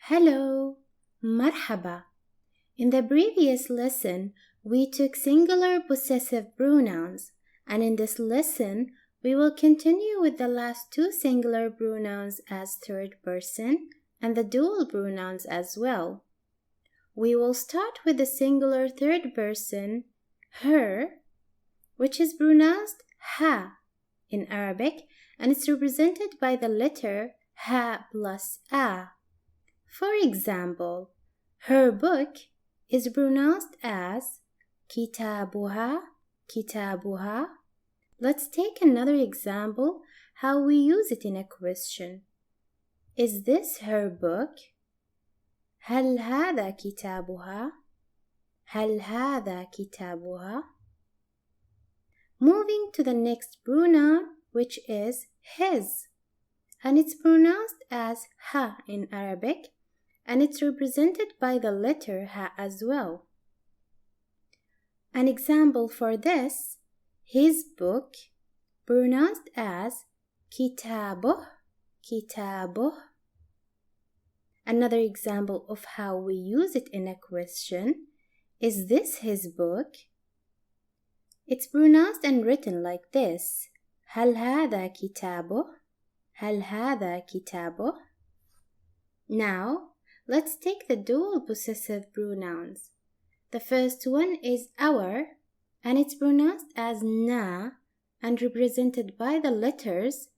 Hello, marhaba. In the previous lesson, we took singular possessive pronouns, and in this lesson, we will continue with the last two singular pronouns as third person and the dual pronouns as well. We will start with the singular third person, her, which is pronounced ha in Arabic, and it's represented by the letter ha plus a. For example, her book is pronounced as kitabuha, kitabuha. Let's take another example how we use it in a question. Is this her book? هل هذا كتابها؟ هل هذا كتابها؟ Moving to the next pronoun, which is his, and it's pronounced as ha in Arabic, and it's represented by the letter ha as well. An example for this, his book, pronounced as kitabuh, kitabuh. Another example of how we use it in a question, is this his book? It's pronounced and written like this, هل هذا كتابه? هل هذا كتابه? Now, let's take the dual possessive pronouns. The first one is our, and it's pronounced as na and represented by the letters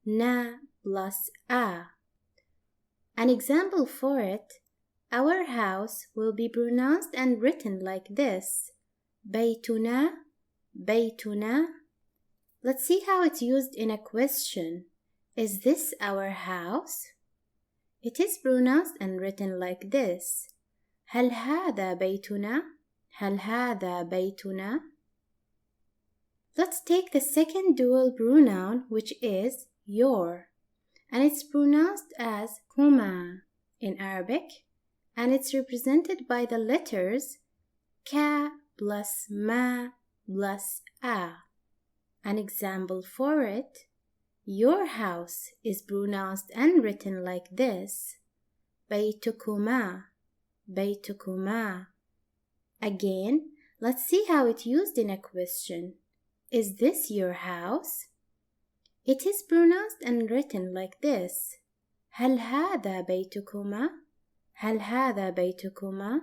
na plus a. An example for it, our house will be pronounced and written like this, بيتنا, بيتنا. Let's see how it's used in a question. Is this our house? It is pronounced and written like this, هل هذا بيتنا? هل هذا بيتنا? Let's take the second dual pronoun, which is your, and it's pronounced as Huma in Arabic, and it's represented by the letters ka plus ma plus a. An example for it, your house is pronounced and written like this, بيتكما, بيتكما. Again, let's see how it's used in a question. Is this your house? It is pronounced and written like this, هل هذا بيتكما? هل هذا بيتكما?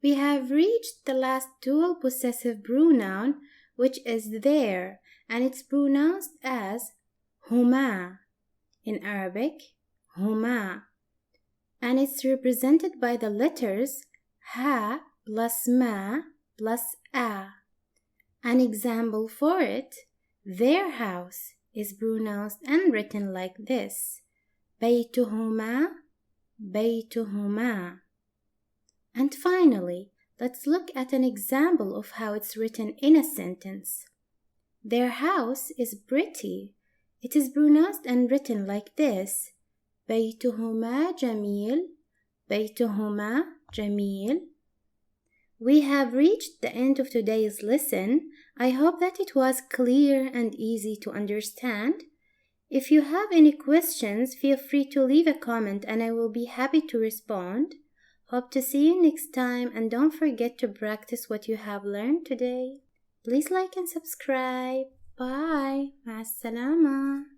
We have reached the last dual possessive pronoun, which is there, and it's pronounced as Huma in Arabic, Huma, and it's represented by the letters ha plus ma plus a. An example for it, their house is pronounced and written like this, بيتهما, بيتهما. And finally, let's look at an example of how it's written in a sentence. Their house is pretty. It is pronounced and written like this, بيتهما جميل, بيتهما جميل. We have reached the end of today's lesson. I hope that it was clear and easy to understand. If you have any questions, feel free to leave a comment and I will be happy to respond. Hope to see you next time, and don't forget to practice what you have learned today. Please like and subscribe. Bye. مع السلامة.